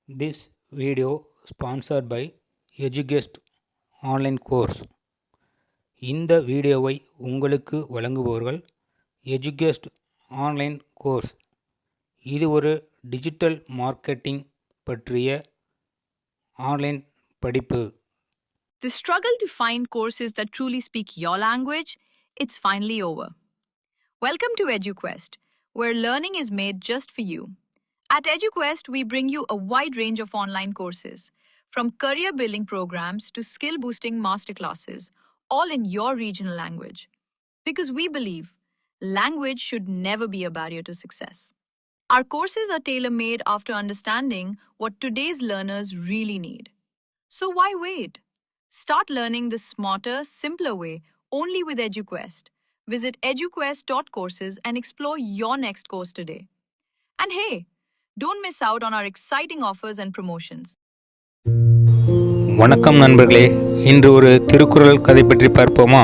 This video sponsored by EduGuest online course. இந்த வீடியோவை உங்களுக்கு வழங்குபவர்கள் EduGuest ஆன்லைன் கோர்ஸ். இது ஒரு டிஜிட்டல் மார்க்கெட்டிங் பற்றிய ஆன்லைன் படிப்பு. The struggle to find courses that truly speak your language, it's finally over. Welcome to EduQuest, where learning is made just for you. At EduQuest, we bring you a wide range of online courses, from career building programs to skill boosting masterclasses, all in your regional language. Because we believe language should never be a barrier to success. Our courses are tailor made after understanding what today's learners really need. So why wait? Start learning the smarter, simpler way only with EduQuest. Visit eduquest.courses and explore your next course today. And hey, don't miss out on our exciting offers and promotions. வணக்கம் நண்பர்களே, இன்று ஒரு திருக்குறள் கதை பற்றி பார்ப்போமா?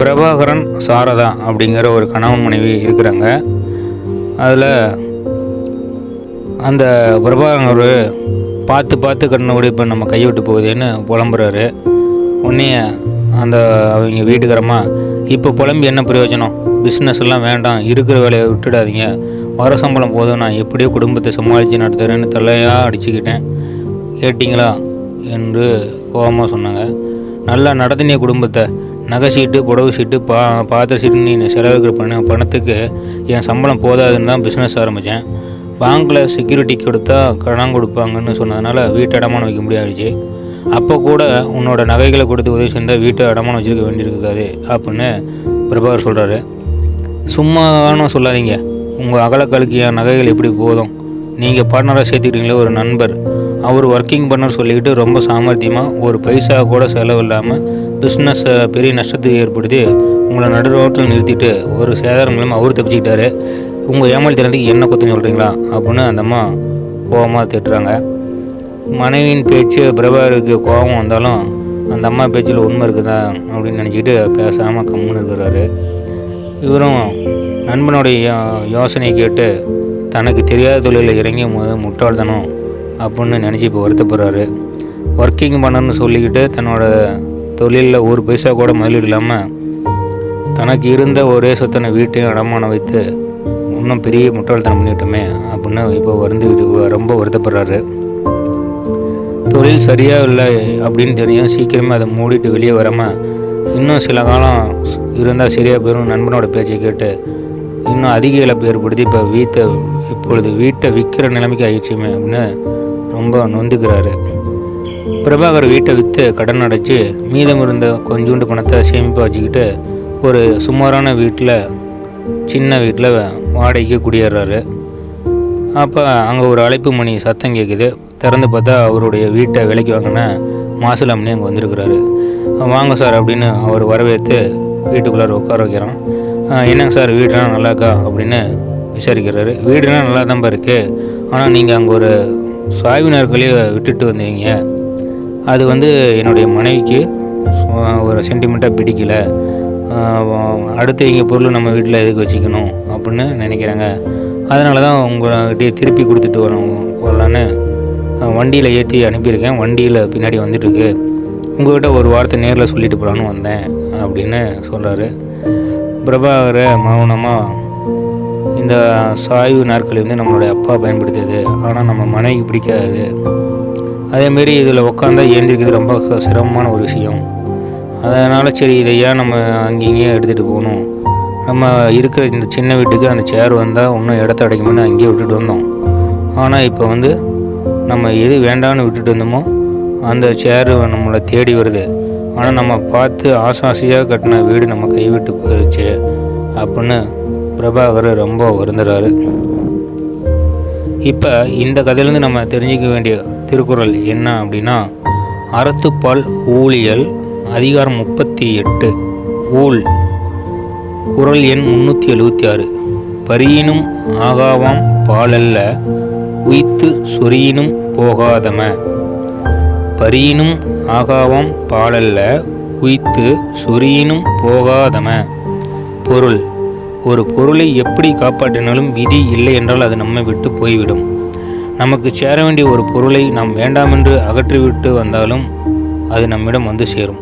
பிரபாகரன் சாரதா அப்படிங்கிற ஒரு கணவன் மனைவி இருக்கிறாங்க. அதில் அந்த பிரபாகரன் ஒரு பார்த்து கண்ணோடு இப்போ நம்ம கைவிட்டு போகுதுன்னு புலம்புறாரு. உடனே அந்த அவங்க வீட்டுக்காரம்மா, இப்போ புலம்பி என்ன பிரயோஜனம், பிஸ்னஸ் எல்லாம் வேண்டாம், இருக்கிற வேலையை விட்டுடாதீங்க, வர சம்பளம் போதும், நான் எப்படியோ குடும்பத்தை சமாளித்து நடத்துகிறேன்னு தலையாக அடிச்சுக்கிட்டேன், கேட்டிங்களா என்று கோபமாக சொன்னாங்க. நல்லா நடத்தினிய குடும்பத்தை, நகை சீட்டு, புடவை சீட்டு, பாத்திர சீட்டு, நீ செலவுக்கு பணத்துக்கு என் சம்பளம் போதாதுன்னு தான் பிஸ்னஸ் ஆரம்பித்தேன். பேங்க்கில் செக்யூரிட்டி கொடுத்தா கடன் கொடுப்பாங்கன்னு சொன்னதுனால வீட்டை அடமானம் வைக்க முடியாதுச்சு. அப்போ கூட உன்னோட நகைகளை கொடுத்து உதவி செஞ்சால் வீட்டை அடமானம் வச்சுருக்க வேண்டியிருக்காது அப்படின்னு பிரபாகர் சொல்கிறாரு. சும்மா சொல்லாதீங்க, உங்கள் அகலக்கலுக்கு என் நகைகள் எப்படி போதும், நீங்கள் பார்ட்னராக சேர்த்துக்கிட்டீங்களே ஒரு நண்பர், அவர் ஒர்க்கிங் பண்ணர் சொல்லிக்கிட்டு ரொம்ப சாமர்த்தியமாக ஒரு பைசா கூட செலவு இல்லாமல் பிஸ்னஸை பெரிய நஷ்டத்தை ஏற்படுத்தி உங்களை நடுரோட்டில் நிறுத்திட்டு ஒரு சேதாரம் இல்லாமல் அவர் தப்பிச்சுக்கிட்டாரு. உங்கள் ஏமாளித்தனத்துக்கு என்ன குத்தம் சொல்கிறீங்களா அப்படின்னு அந்த அம்மா கோபமாக திட்டுறாங்க. மனைவியின் பேச்சு பிரபாகருக்கு கோபம் வந்தாலும் அந்த அம்மா பேச்சில் உண்மை இருக்குதா அப்படின்னு நினச்சிக்கிட்டு பேசாமல் கம்முன்னு இருக்கிறாரு. இவரும் நண்பனுடைய யோசனையை கேட்டு தனக்கு தெரியாத தொழிலில் இறங்கி முட்டாள்தனம் அப்படின்னு நினச்சி இப்போ வருத்தப்படுறாரு. ஒர்க்கிங் பண்ணணும்னு சொல்லிக்கிட்டு தன்னோட தொழிலில் ஒரு பைசா கூட முதலீடு இல்லாமல் தனக்கு இருந்த ஒரே சொத்தனை வீட்டையும் அடமானம் வைத்து இன்னும் பெரிய முட்டாள்தனம் பண்ணிவிட்டோமே அப்படின்னு இப்போ ரொம்ப வருத்தப்படுறாரு. தொழில் சரியாக இல்லை அப்படின்னு தெரியும், சீக்கிரமே அதை மூடிட்டு வெளியே வராமல் இன்னும் சில காலம் இருந்தால் சரியாக போயிடும் நண்பனோட பேச்சை கேட்டு இன்னும் அதிக இழப்பு ஏற்படுத்தி இப்பொழுது வீட்டை விற்கிற நிலைமைக்கு ஆயிடுச்சுமே அப்படின்னு ரொம்ப நொந்துக்கிறாரு. பிரபாகர் வீட்டை விற்று கடன் அடைச்சி மீதம் இருந்த கொஞ்சோண்டு பணத்தை சேமிப்பாக வச்சுக்கிட்டு ஒரு சுமாரான சின்ன வீட்டில் வாடகைக்கு குடியேறாரு. அப்போ அங்கே ஒரு அழைப்பு மணி சத்தம் கேட்குது. திறந்து பார்த்தா அவருடைய வீட்டை விலைக்கு வாங்கின மாசிலாமணி அங்கே வந்திருக்கிறாரு. வாங்க சார் அப்படின்னு அவர் வரவேற்று வீட்டுக்குள்ளார உட்கார வைக்கிறான். என்னங்க சார், வீடுலாம் நல்லாக்கா அப்படின்னு விசாரிக்கிறாரு. வீடுலாம் நல்லா தான் இருக்குது, ஆனால் நீங்கள் அங்கே ஒரு சாய்வு நாற்காலியை விட்டுட்டு வந்தீங்க, அது என்னுடைய மனைவிக்கு ஒரு சென்டிமெண்ட்டாக பிடிக்கல, அடுத்து இங்கே பொருள் நம்ம வீட்டில் எதுக்கு வச்சுக்கணும் அப்படின்னு நினைக்கிறாங்க, அதனால தான் உங்கள்கிட்ட திருப்பி கொடுத்துட்டு வரலான்னு வண்டியில் ஏற்றி அனுப்பியிருக்கேன், வண்டியில் பின்னாடி வந்துட்டுருக்கு, உங்கள்கிட்ட ஒரு வாரத்தை நேரில் சொல்லிட்டு போகலான்னு வந்தேன் அப்படின்னு சொல்கிறாரு. பிரபாகரை மௌனமாக, இந்த சாய்வு நாற்காலி நம்மளுடைய அப்பா பயன்படுத்துது, ஆனால் நம்ம மனைவிக்கு பிடிக்காது, அதேமாரி இதில் உட்காந்தா ஏந்திருக்கிறது ரொம்ப சிரமமான ஒரு விஷயம், அதனால் சரி இதை ஏன் நம்ம அங்கேயே எடுத்துகிட்டு போகணும், நம்ம இருக்கிற இந்த சின்ன வீட்டுக்கு அந்த சேர் வந்தால் இன்னும் இடத்த அடைக்கும்னு அங்கேயே விட்டுட்டு வந்தோம், ஆனால் இப்போ நம்ம எது வேண்டாம்னு விட்டுட்டு வந்தோமோ அந்த சேரு நம்மளை தேடி வருது, ஆனால் நம்ம பார்த்து ஆசாசியாக கட்டின வீடு நம்ம கைவிட்டு போயிடுச்சு அப்படின்னு பிரபாகர் ரொம்ப வருந்துறாரு. இப்போ இந்த கதையிலேருந்து நம்ம தெரிஞ்சிக்க வேண்டிய திருக்குறள் என்ன அப்படின்னா, அறத்துப்பால் ஊழியல் அதிகாரம் 38 ஊழ், குறள் எண் 376. பரியினும் ஆகாவாம் பாலல்ல உய்த்து சொரியினும் போகாதம. பரியினும் ஆகாவாம் பாலல்ல உய்த்து சொரியினும் போகாதம. பொருள், ஒரு பொருளை எப்படி காப்பாற்றினாலும் விதி இல்லை என்றால் அது நம்மை விட்டு போய்விடும். நமக்கு சேர வேண்டிய ஒரு பொருளை நாம் வேண்டாமென்று அகற்றிவிட்டு வந்தாலும் அது நம்மிடம் வந்து சேரும்.